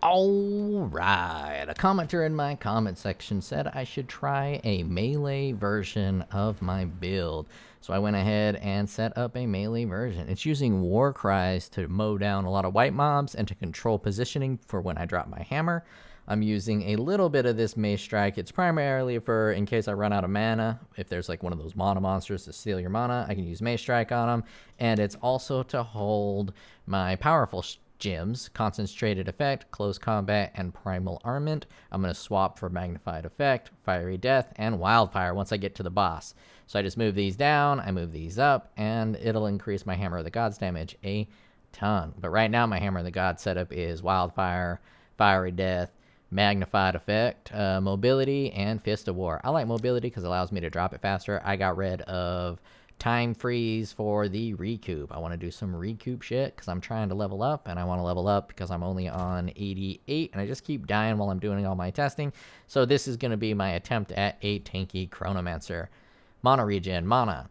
Alright, a commenter in my comment section said I should try a melee version of my build. So I went ahead and set up a melee version. It's using Warcys to mow down a lot of white mobs and to control positioning for when I drop my hammer. I'm using a little bit of this Mace Strike. It's primarily for in case I run out of mana. If there's like one of those mana monsters to steal your mana, I can use Mace Strike on them. And it's also to hold my powerful gems, Concentrated Effect, Close Combat, and Primal Armament. I'm going to swap for Magnified Effect, Fiery Death, and Wildfire once I get to the boss. So I just move these down, I move these up, and it'll increase my Hammer of the Gods damage a ton. But right now my Hammer of the Gods setup is Wildfire, Fiery Death, Magnified Effect, Mobility, and Fist of War. I like Mobility because it allows me to drop it faster. I got rid of Time Freeze for the recoup. I want to do some recoup shit because I'm trying to level up, and I want to level up because I'm only on 88 and I just keep dying while I'm doing all my testing. So this is going to be my attempt at a tanky Chronomancer. Mana regen, mana,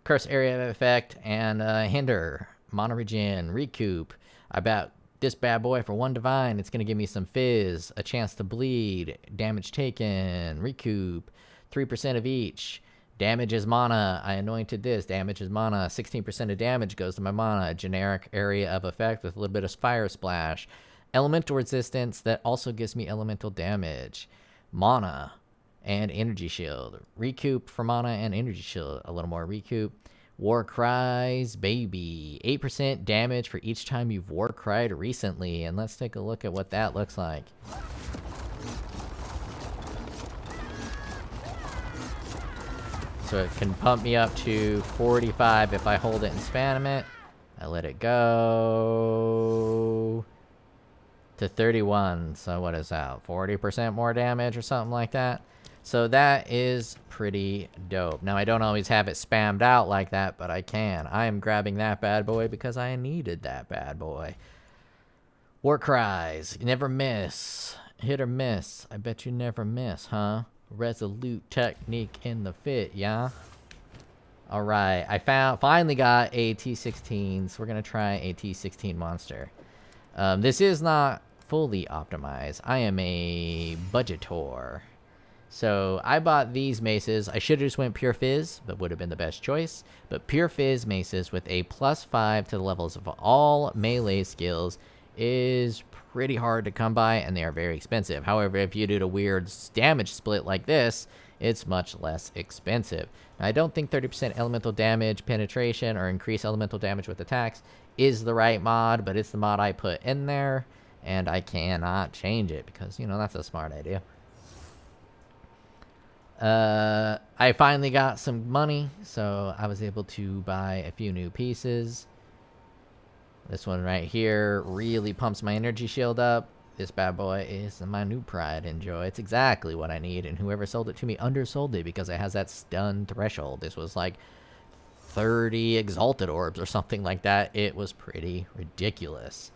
curse area effect, and hinder. Mana regen, recoup. I bet this bad boy for 1 divine. It's going to give me some fizz, a chance to bleed, damage taken, recoup, 3% of each. Damage is mana. I anointed this. Damage is mana. 16% of damage goes to my mana. Generic area of effect with a little bit of fire splash. Elemental resistance that also gives me elemental damage. Mana and energy shield. Recoup for mana and energy shield. A little more recoup. War cries, baby. 8% damage for each time you've war cried recently. And let's take a look at what that looks like. So it can pump me up to 45 if I hold it and spam it. I let it go to 31. So what is that? 40% more damage or something like that. So that is pretty dope. Now I don't always have it spammed out like that, but I can. I am grabbing that bad boy because I needed that bad boy. War cries. You never miss. Hit or miss. I bet you never miss, huh? Resolute technique in the fit, yeah. All right, I finally got a T16, so we're gonna try a T16 monster. This is not fully optimized. I am a budgetor, so I bought these maces. I should have just went pure fizz, but would have been the best choice. But pure fizz maces with a +5 to the levels of all melee skills is pretty hard to come by, and they are very expensive. However, if you did a weird damage split like this, it's much less expensive. Now, I don't think 30% elemental damage penetration or increased elemental damage with attacks is the right mod, but it's the mod I put in there, and I cannot change it because, you know, that's a smart idea. I finally got some money, so I was able to buy a few new pieces. This one right here really pumps my energy shield up. This bad boy is my new pride and joy. It's exactly what I need, and whoever sold it to me undersold it because it has that stun threshold. This was like 30 exalted orbs or something like that. It was pretty ridiculous.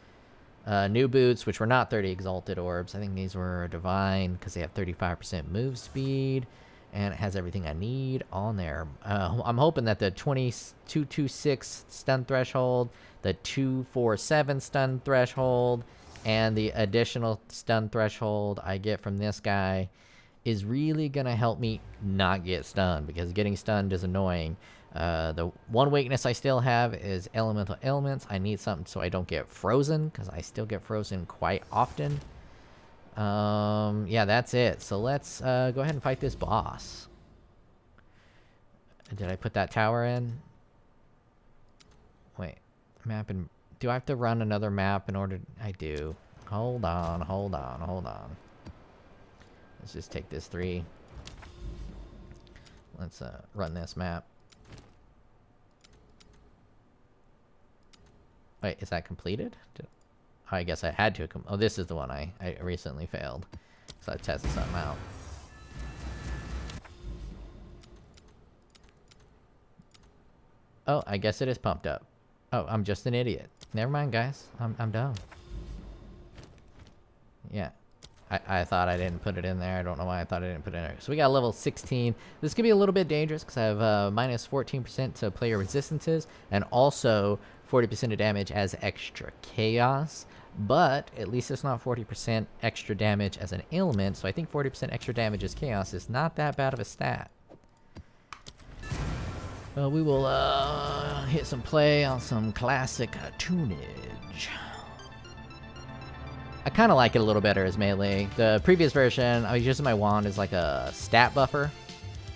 New boots, which were not 30 exalted orbs. I think these were divine because they have 35% move speed, and it has everything I need on there. I'm hoping that the 226 stun threshold, the 247 stun threshold, and the additional stun threshold I get from this guy is really going to help me not get stunned, because getting stunned is annoying. The one weakness I still have is elemental ailments. I need something so I don't get frozen, because I still get frozen quite often. Yeah, that's it. So let's go ahead and fight this boss. Did I put that tower in? Wait, map and do I have to run another map in order? I do. Hold on, hold on, hold on. Let's just take this 3. Let's run this map. Wait, is that completed? I guess I had to. Oh, this is the one I recently failed. So I tested something out. Oh, I guess it is pumped up. Oh, I'm just an idiot. Never mind, guys. I'm dumb. Yeah. I thought I didn't put it in there. I don't know why I thought I didn't put it in there. So we got level 16. This could be a little bit dangerous because I have minus 14% to player resistances and also 40% of damage as extra chaos. But at least it's not 40% extra damage as an ailment. So I think 40% extra damage as chaos is not that bad of a stat. Well, we will hit some play on some classic tunage. I kind of like it a little better as melee. The previous version, I was using my wand as like a stat buffer,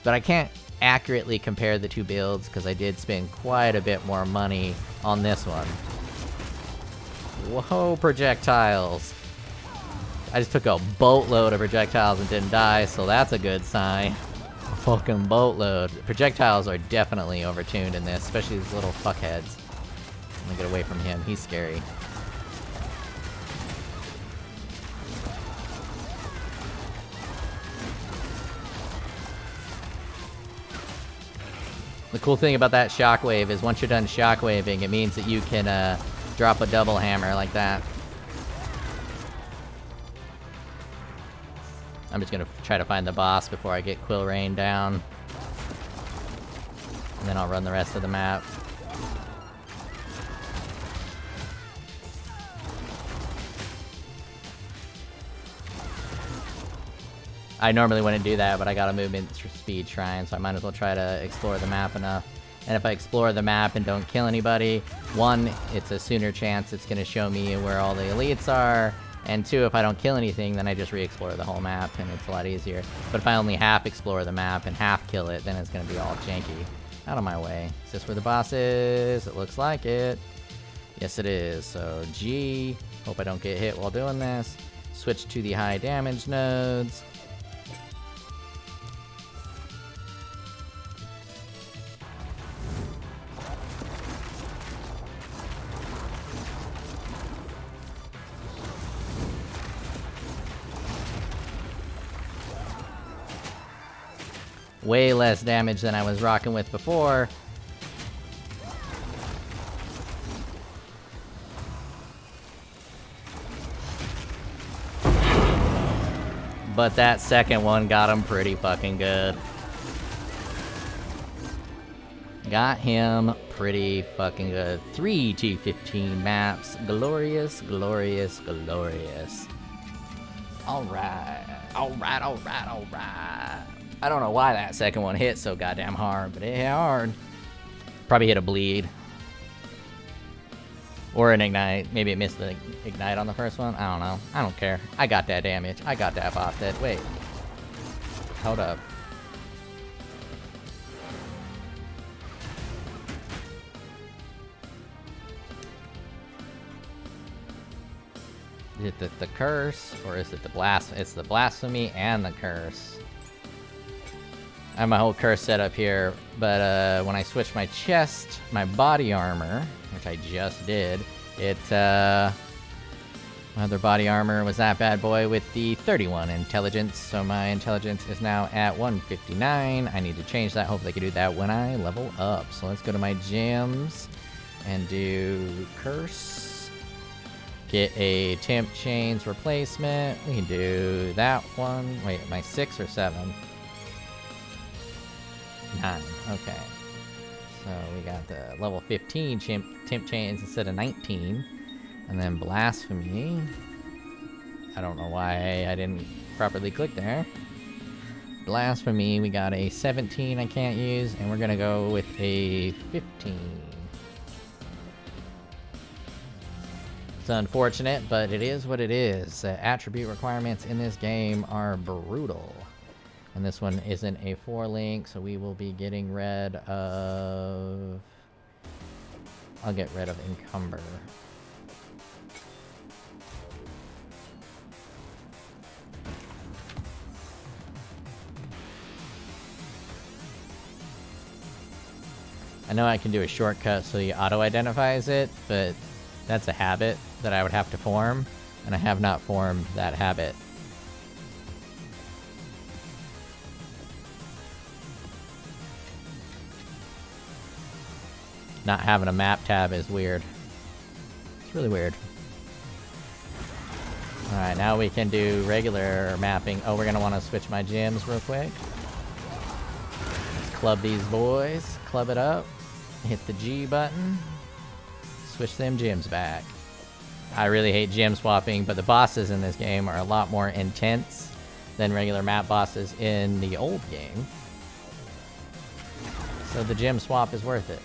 but I can't accurately compare the two builds because I did spend quite a bit more money on this one. Whoa, projectiles. I just took a boatload of projectiles and didn't die, so that's a good sign. A fucking boatload. Projectiles are definitely overtuned in this, especially these little fuckheads. I'm gonna get away from him, he's scary. The cool thing about that shockwave is once you're done shockwaving, it means that you can drop a double hammer like that. I'm just gonna try to find the boss before I get Quill Rain down. And then I'll run the rest of the map. I normally wouldn't do that, but I got a movement speed shrine, so I might as well try to explore the map enough. And if I explore the map and don't kill anybody, one, it's a sooner chance it's going to show me where all the elites are, and two, if I don't kill anything, then I just re-explore the whole map, and it's a lot easier. But if I only half explore the map and half kill it, then it's going to be all janky. Out of my way. Is this where the boss is? It looks like it. Yes, it is. So, G. Hope I don't get hit while doing this. Switch to the high damage nodes. Way less damage than I was rocking with before. But that second one got him pretty fucking good. Got him pretty fucking good. 3 T15 maps. Glorious, glorious, glorious. Alright. Alright, alright, alright. I don't know why that second one hit so goddamn hard, but it hit hard. Probably hit a bleed. Or an ignite. Maybe it missed the ignite on the first one. I don't know. I don't care. I got that damage. I got that boss dead. Wait. Hold up. Is it the curse? Or is it the blasphemy? It's the blasphemy and the curse. I have my whole curse set up here, but when I switch my chest, my body armor, which I just did, it, my other body armor was that bad boy with the 31 intelligence, so my intelligence is now at 159. I need to change that. Hopefully I can do that when I level up. So let's go to my gems and do curse. Get a temp chains replacement. We can do that one. Wait, am I 6 or 7? 9. Okay. So we got the level 15 temp chains instead of 19. And then blasphemy. I don't know why I didn't properly click there. Blasphemy, we got a 17 I can't use, and we're gonna go with a 15. It's unfortunate, but it is what it is. Attribute requirements in this game are brutal. And this one isn't a 4-link, so we will be getting rid of... I'll get rid of Encumber. I know I can do a shortcut so he auto-identifies it, but that's a habit that I would have to form, and I have not formed that habit. Not having a map tab is weird. It's really weird. Alright, now we can do regular mapping. Oh, we're gonna want to switch my gems real quick. Let's club these boys. Club it up. Hit the G button. Switch them gems back. I really hate gem swapping, but the bosses in this game are a lot more intense than regular map bosses in the old game. So the gem swap is worth it.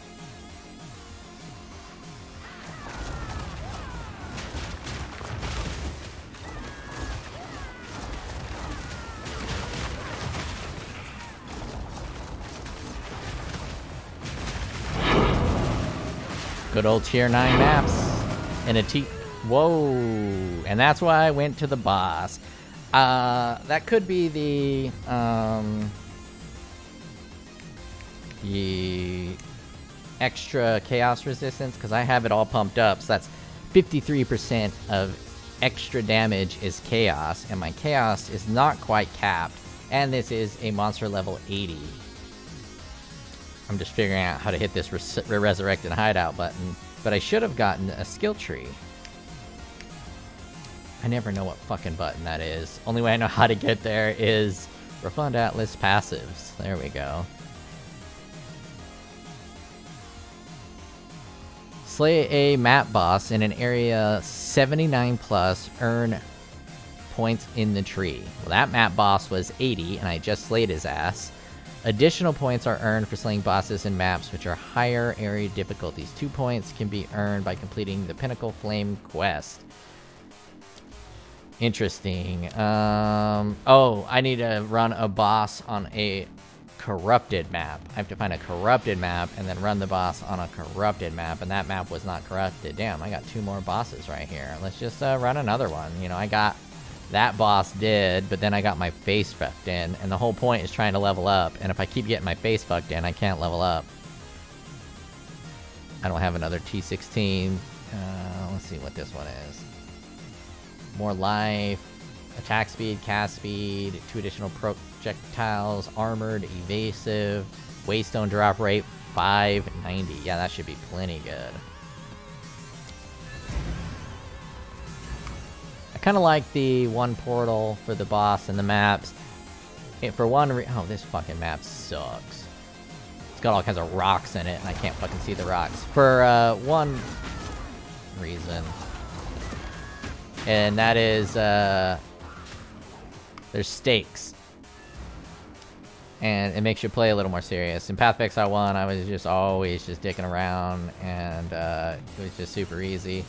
Good old tier 9 maps in a T. Whoa! And that's why I went to the boss. That could be the extra chaos resistance, because I have it all pumped up. So that's 53% of extra damage is chaos, and my chaos is not quite capped. And this is a monster level 80. I'm just figuring out how to hit this resurrected hideout button, but I should have gotten a skill tree. I never know what fucking button that is. Only way I know how to get there is Refund Atlas passives. There we go. Slay a map boss in an area 79 plus, earn points in the tree. Well, that map boss was 80, and I just slayed his ass. Additional points are earned for slaying bosses in maps which are higher area difficulties. 2 points can be earned by completing the Pinnacle Flame quest. Interesting. Oh, I need to run a boss on a corrupted map. I have to find a corrupted map and then run the boss on a corrupted map, and that map was not corrupted. Damn, I got 2 more bosses right here. Let's just run another one. You know, I got that boss did, but then I got my face fucked in, and the whole point is trying to level up, and if I keep getting my face fucked in, I can't level up. I don't have another T16. Let's see what this one is. More life, attack speed, cast speed, 2 additional projectiles, armored, evasive, waystone drop rate, 590. Yeah, that should be plenty good. I kind of like the one portal for the boss and the maps. For one oh, this fucking map sucks. It's got all kinds of rocks in it, and I can't fucking see the rocks. For one reason. And that is, there's stakes. And it makes you play a little more serious. In Path of Exile 1, I was just always just dicking around, and it was just super easy.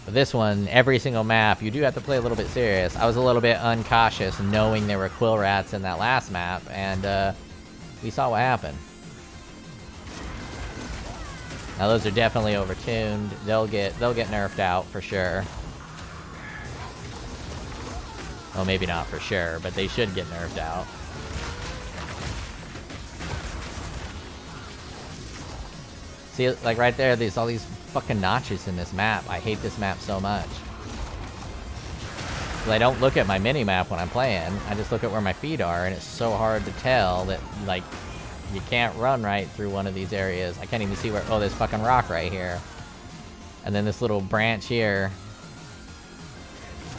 But this one, every single map, you do have to play a little bit serious. I was a little bit uncautious knowing there were quill rats in that last map, and we saw what happened. Now those are definitely overtuned. They'll get nerfed out for sure. Well, maybe not for sure, but they should get nerfed out. See, like right there, there's all these fucking notches in this map. I hate this map so much. Well, I don't look at my mini-map when I'm playing. I just look at where my feet are, and it's so hard to tell that, like, you can't run right through one of these areas. I can't even see where... Oh, there's fucking rock right here. And then this little branch here.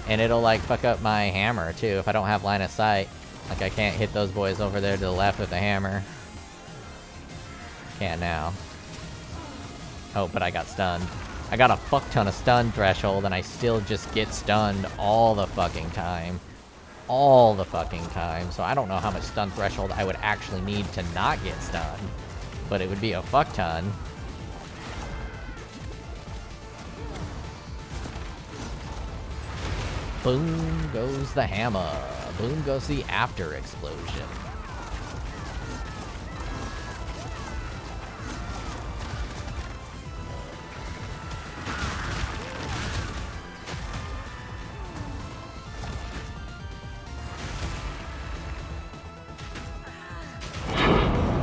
And it'll, like, fuck up my hammer, too, if I don't have line of sight. Like, I can't hit those boys over there to the left with the hammer. Can't now. Oh, but I got stunned. I got a fuck ton of stun threshold, and I still just get stunned all the fucking time. All the fucking time. So I don't know how much stun threshold I would actually need to not get stunned. But it would be a fuck ton. Boom goes the hammer. Boom goes the after explosion.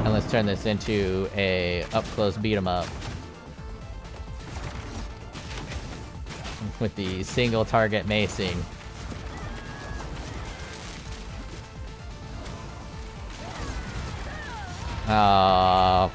Let's turn this into a up-close beat-em-up with the single target macing.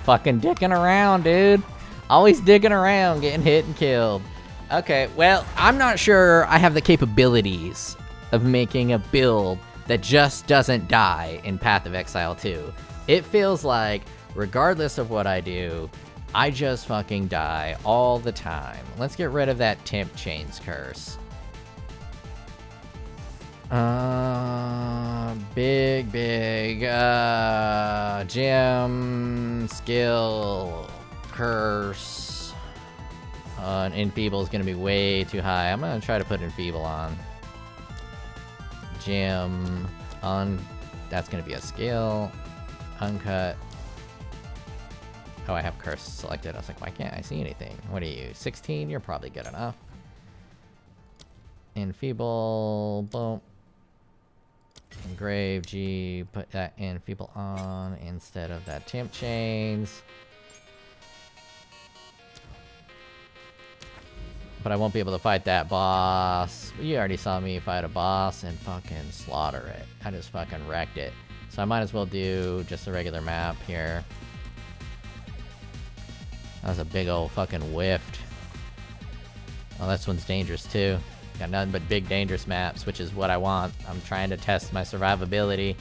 Fucking dicking around, dude. Always dicking around, getting hit and killed. Okay, well, I'm not sure I have the capabilities of making a build that just doesn't die in Path of Exile 2. It feels like, regardless of what I do, I just fucking die all the time. Let's get rid of that Temp Chains curse. Big, gem, skill, curse. And Enfeeble is going to be way too high. I'm going to try to put Enfeeble on. Gem, that's going to be a skill. Uncut. Oh, I have curse selected. I was like, why can't I see anything? What are you, 16? You're probably good enough. Enfeeble, boom. Engrave G, put that Enfeeble on instead of that Temp Chains. But I won't be able to fight that boss. You already saw me fight a boss and fucking slaughter it. I just fucking wrecked it. So I might as well do just a regular map here. That was a big old fucking whiffed. Oh, this one's dangerous too. Got nothing but big dangerous maps, which is what I want. I'm trying to test my survivability.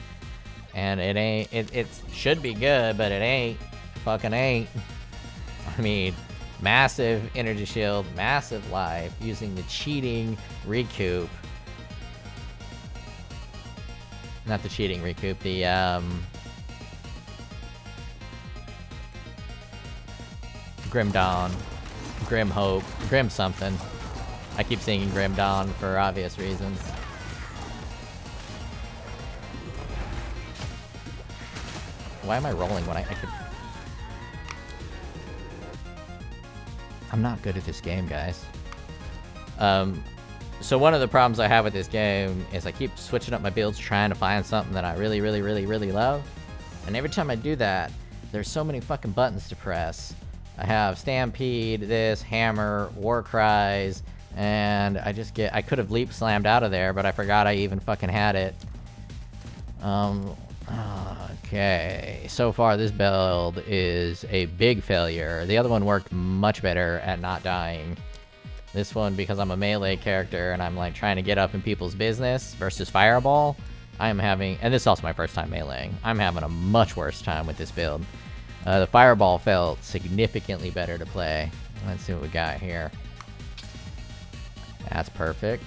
And it ain't, it should be good, but it ain't. Fucking ain't. I mean, massive energy shield, massive life, using the cheating recoup. Not the cheating recoup, the, Grim Dawn, Grim Hope, Grim something. I keep singing Grim Dawn for obvious reasons. Why am I rolling when I could... I'm not good at this game, guys. So one of the problems I have with this game is I keep switching up my builds trying to find something that I really love. And every time I do that, there's so many fucking buttons to press. I have Stampede, this, Hammer, Warcries, and I could have leap slammed out of there, but I forgot I even fucking had it. Okay. So far, this build is a big failure. The other one worked much better at not dying. This one, because I'm a melee character and I'm like trying to get up in people's business versus Fireball, I'm having, and this is also my first time meleeing, I'm having a much worse time with this build. The Fireball felt significantly better to play. Let's see what we got here. That's perfect.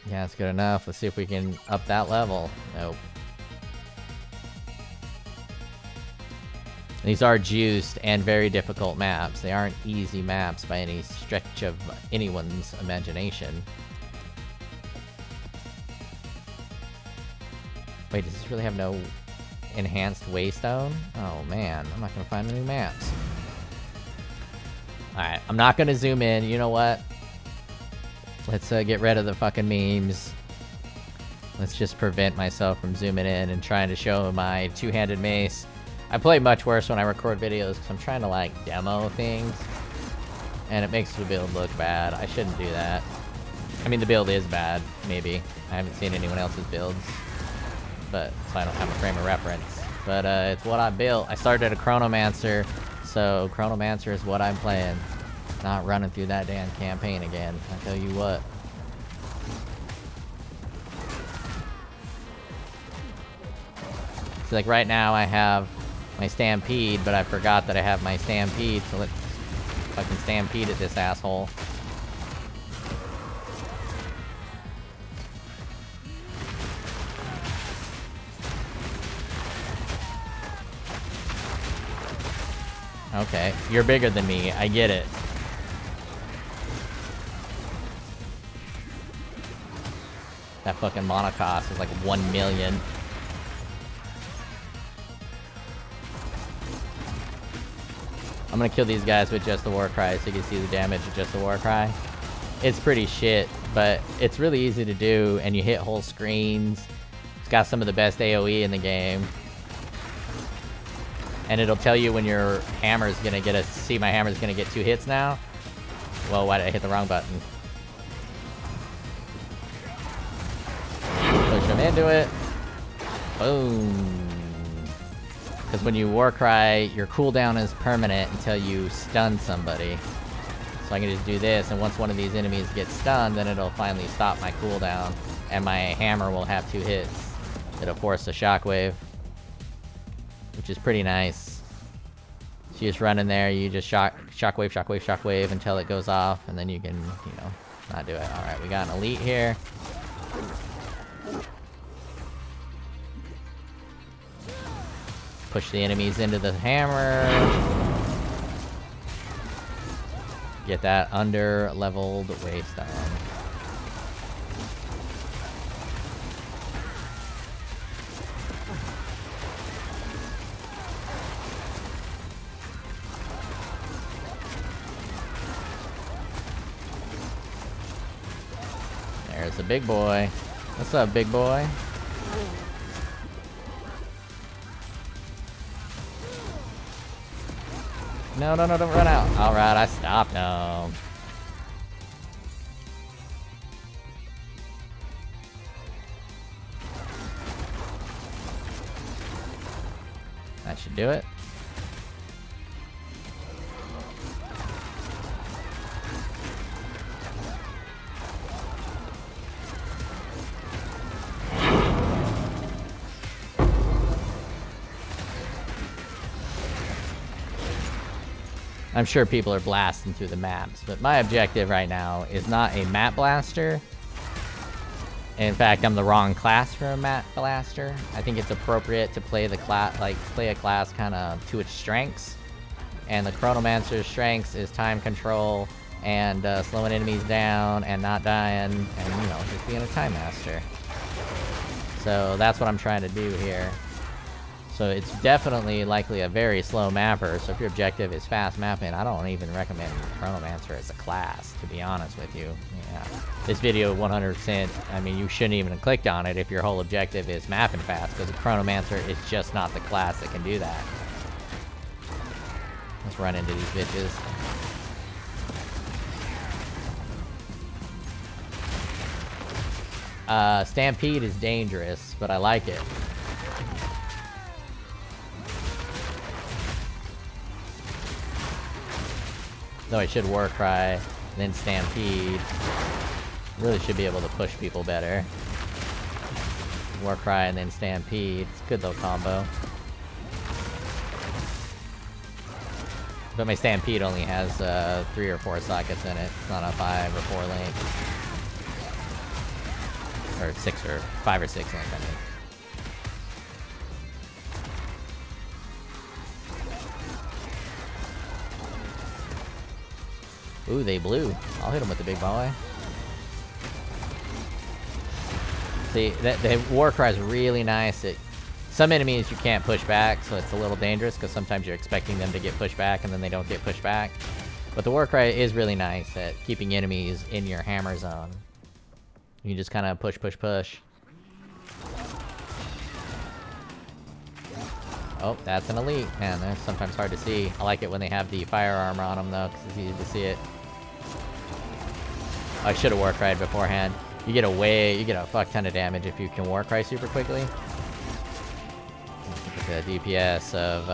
Yeah, that's good enough. Let's see if we can up that level. Nope. These are juiced and very difficult maps. They aren't easy maps by any stretch of anyone's imagination. Wait, does this really have no enhanced waystone? Oh man, I'm not gonna find any maps. Alright, I'm not gonna zoom in. You know what? Let's get rid of the fucking memes. Let's just prevent myself from zooming in and trying to show my two-handed mace. I play much worse when I record videos because I'm trying to like demo things. And it makes the build look bad. I shouldn't do that. I mean, the build is bad, maybe. I haven't seen anyone else's builds. But, so I don't have a frame of reference. But it's what I built. I started a Chronomancer, so Chronomancer is what I'm playing. Not running through that damn campaign again, I tell you what. So like right now I have my Stampede, but I forgot that I have my Stampede, so let's fucking Stampede at this asshole. Okay, you're bigger than me, I get it. That fucking monocost is like 1 million. I'm gonna kill these guys with just the Warcry so you can see the damage of just the Warcry. It's pretty shit, but it's really easy to do, and you hit whole screens. It's got some of the best AoE in the game. And it'll tell you when your hammer's gonna get see my hammer's gonna get 2 hits now. Well, why did I hit the wrong button? Push him into it. Boom. Because when you Warcry, your cooldown is permanent until you stun somebody. So I can just do this, and once one of these enemies gets stunned, then it'll finally stop my cooldown, and my hammer will have 2 hits. It'll force a shockwave, which is pretty nice. So you just run in there, you just shockwave, shockwave, shockwave until it goes off, and then you can, you know, not do it. Alright, we got an elite here. Push the enemies into the hammer. Get that under-leveled waystone. There's the big boy. What's up, big boy? No, no, no, don't run out. Alright, I stopped him. That should do it. I'm sure people are blasting through the maps, but my objective right now is not a map blaster. In fact, I'm the wrong class for a map blaster. I think it's appropriate to play the class, play a class kind of to its strengths. And the Chronomancer's strengths is time control and slowing enemies down and not dying, and you know, just being a time master. So that's what I'm trying to do here. So it's definitely likely a very slow mapper, so if your objective is fast mapping, I don't even recommend Chronomancer as a class, to be honest with you. Yeah. This video 100%, I mean, you shouldn't even have clicked on it if your whole objective is mapping fast, because Chronomancer is just not the class that can do that. Let's run into these bitches. Stampede is dangerous, but I like it. Though I should Warcry, then Stampede. Really should be able to push people better. Warcry and then Stampede. It's a good little combo. But my Stampede only has 3 or 4 sockets in it. It's not a 5 or 4 link. Or 6 or 5 or 6 link, I mean. Ooh, they blew. I'll hit them with the big boy. See, the Warcry is really nice. Some enemies you can't push back, so it's a little dangerous, because sometimes you're expecting them to get pushed back, and then they don't get pushed back. But the Warcry is really nice at keeping enemies in your hammer zone. You just kind of push, push, push. Oh, that's an elite. Man, they're sometimes hard to see. I like it when they have the firearm on them, though, because it's easy to see it. I should have Warcried beforehand. You get a fuck ton of damage if you can Warcry super quickly. Look at the DPS of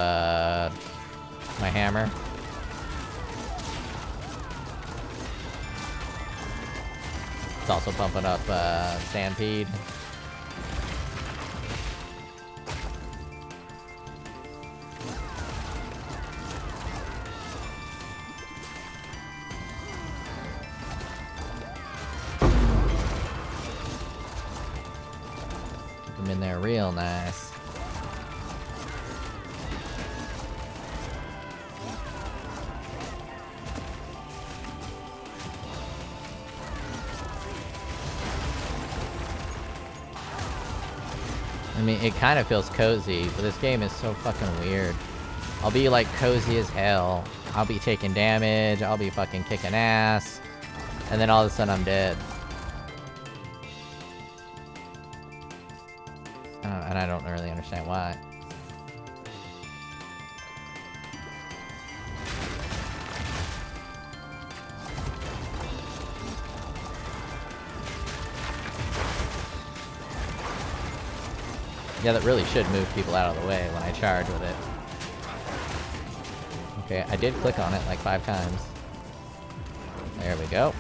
my hammer. It's also pumping up Stampede. In there real nice. I mean, it kind of feels cozy, but this game is so fucking weird. I'll be like cozy as hell. I'll be taking damage, I'll be fucking kicking ass, and then all of a sudden I'm dead. And I don't really understand why. Yeah, that really should move people out of the way when I charge with it. Okay, I did click on it like 5 times. There we go.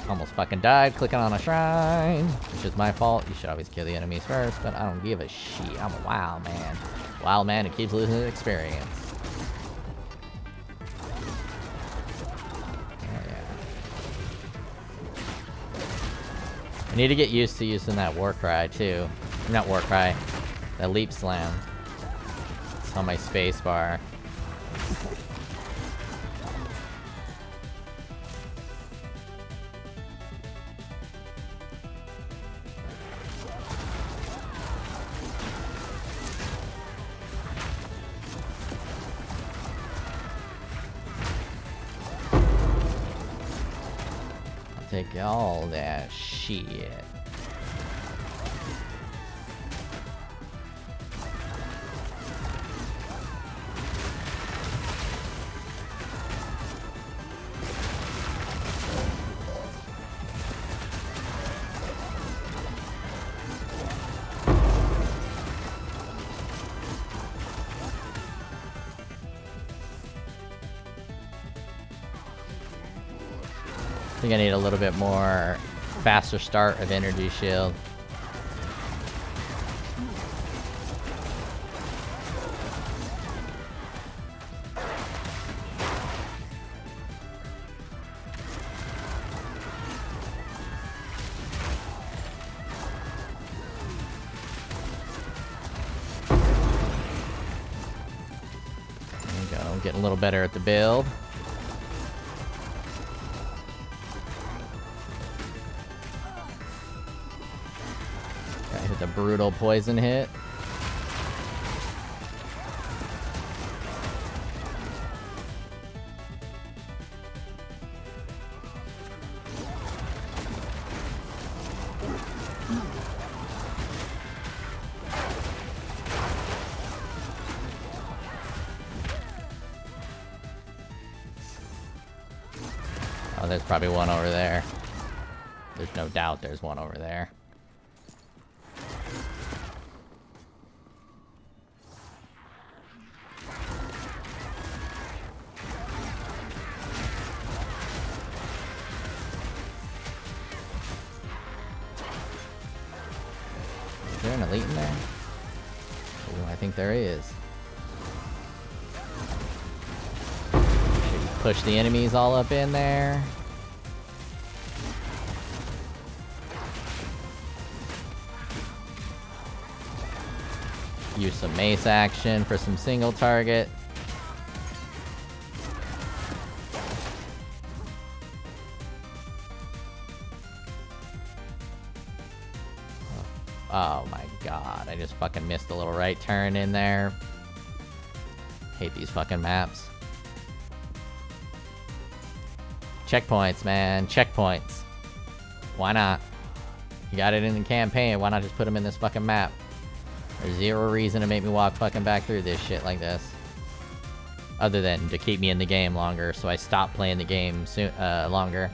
Almost fucking died clicking on a shrine, which is my fault. You should always kill the enemies first, but I don't give a shit. I'm a wild man. Wild man who keeps losing his experience. Oh, yeah. I need to get used to using that Warcry, too. Not Warcry. That Leap Slam. It's on my space bar. Take all that shit. I think I need a little bit more faster start of energy shield. There we go, getting a little better at the build. The brutal poison hit. Oh, there's probably one over there. There's no doubt there's one over there. Is there an elite in there? Ooh, I think there is. Should we push the enemies all up in there? Use some mace action for some single target. Oh my god, I just fucking missed a little right turn in there. Hate these fucking maps. Checkpoints, man. Checkpoints. Why not? You got it in the campaign, why not just put them in this fucking map? There's zero reason to make me walk fucking back through this shit like this. Other than to keep me in the game longer, so I stop playing the game longer.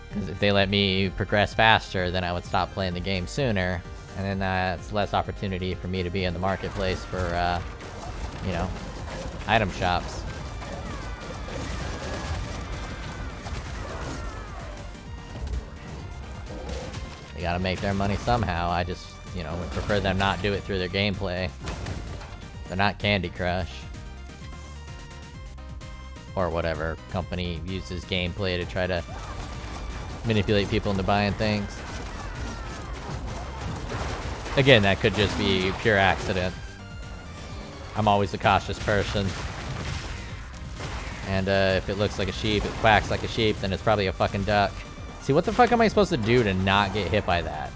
Because if they let me progress faster, then I would stop playing the game sooner. And then that's less opportunity for me to be in the marketplace for, you know, item shops. They gotta make their money somehow. I just, you know, would prefer them not do it through their gameplay. They're not Candy Crush. Or whatever company uses gameplay to try to manipulate people into buying things. Again, that could just be pure accident. I'm always a cautious person. And if it looks like a sheep, it quacks like a sheep, then it's probably a fucking duck. See, what the fuck am I supposed to do to not get hit by that?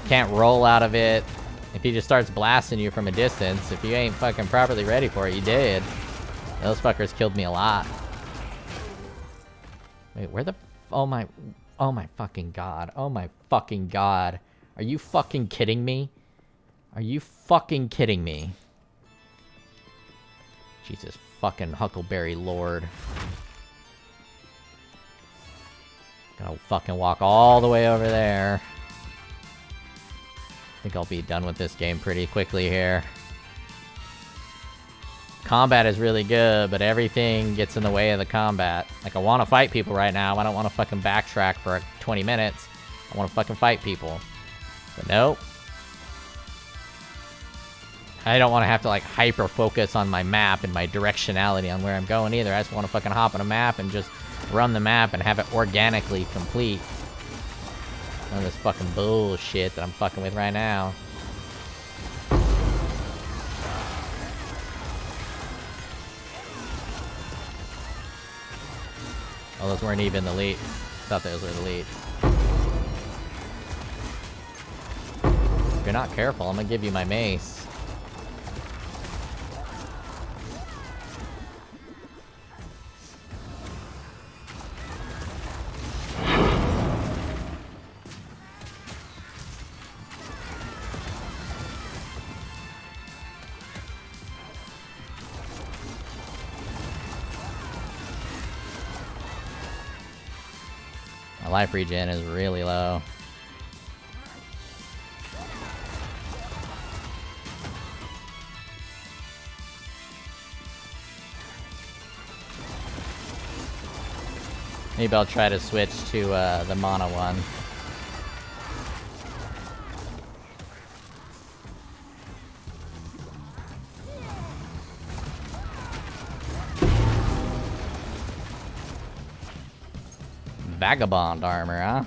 Can't roll out of it. If he just starts blasting you from a distance, if you ain't fucking properly ready for it, you dead. Those fuckers killed me a lot. Wait, where the... Oh my fucking god. Oh my fucking god. Are you fucking kidding me? Are you fucking kidding me? Jesus fucking Huckleberry Lord. Gotta fucking walk all the way over there. I think I'll be done with this game pretty quickly here. combat is really good, but everything gets in the way of the combat. Like, I want to fight people right now. I don't want to fucking backtrack for 20 minutes. I want to fucking fight people. But nope. I don't want to have to, like, hyper-focus on my map and my directionality on where I'm going either. I just want to fucking hop on a map and just run the map and have it organically complete. None of this fucking bullshit that I'm fucking with right now. Oh, those weren't even the leads. Thought those were the leads. If you're not careful, I'm gonna give you my mace. My life regen is really low. Maybe I'll try to switch to the mana one. Vagabond armor, huh?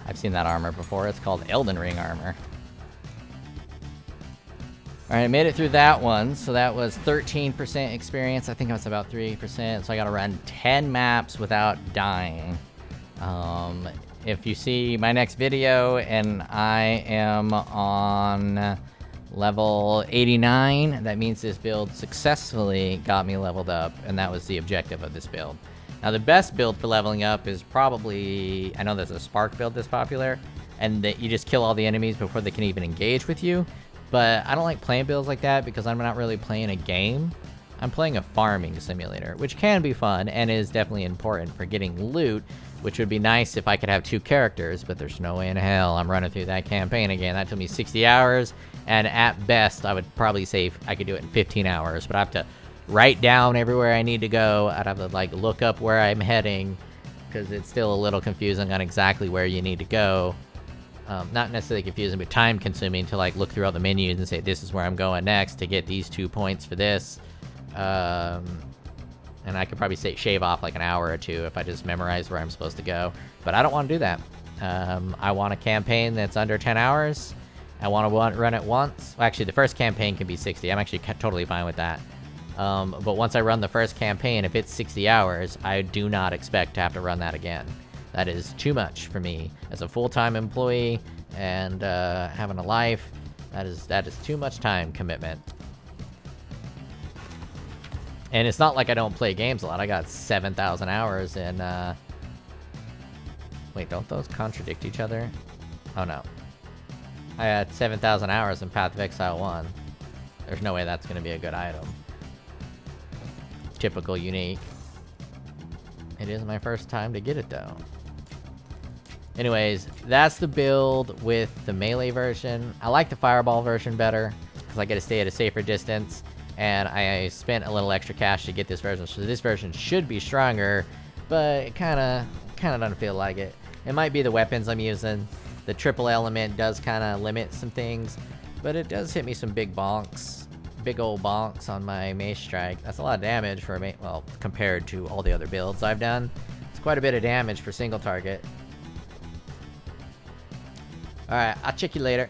I've seen that armor before. It's called Elden Ring armor. Alright, I made it through that one. So that was 13% experience. I think I was about 3%. So I gotta run 10 maps without dying. If you see my next video and I am on level 89, that means this build successfully got me leveled up. And that was the objective of this build. Now, the best build for leveling up is probably... I know there's a Spark build that's popular, and that you just kill all the enemies before they can even engage with you. But I don't like playing builds like that because I'm not really playing a game. I'm playing a farming simulator, which can be fun and is definitely important for getting loot, which would be nice if I could have 2 characters, but there's no way in hell I'm running through that campaign again. That took me 60 hours, and at best, I would probably say I could do it in 15 hours, but I have to write down everywhere I need to go. I'd have to, like, look up where I'm heading, because it's still a little confusing on exactly where you need to go. Not necessarily confusing, but time consuming to, like, look through all the menus and say, this is where I'm going next to get these 2 points for this. And I could probably shave off like an hour or 2 if I just memorize where I'm supposed to go. But I don't want to do that. I want a campaign that's under 10 hours. I want to run it once. Well, actually, the first campaign can be 60. I'm actually totally fine with that. But once I run the first campaign, if it's 60 hours, I do not expect to have to run that again. That is too much for me as a full-time employee and having a life. That is too much time commitment. And it's not like I don't play games a lot. I got 7,000 hours in... Wait, don't those contradict each other? Oh, no. I had 7,000 hours in Path of Exile 1. There's no way that's going to be a good item. Typical unique. It is my first time to get it, though. Anyways, that's the build with the melee version. I like the fireball version better because I get to stay at a safer distance, and I spent a little extra cash to get this version, so this version should be stronger, but it kind of doesn't feel like it. It might be the weapons I'm using. The triple element does kind of limit some things, but it does hit me some big bonks. Big old bonks on my mace strike. That's a lot of damage for a well, compared to all the other builds I've done. It's quite a bit of damage for single target. Alright, I'll check you later.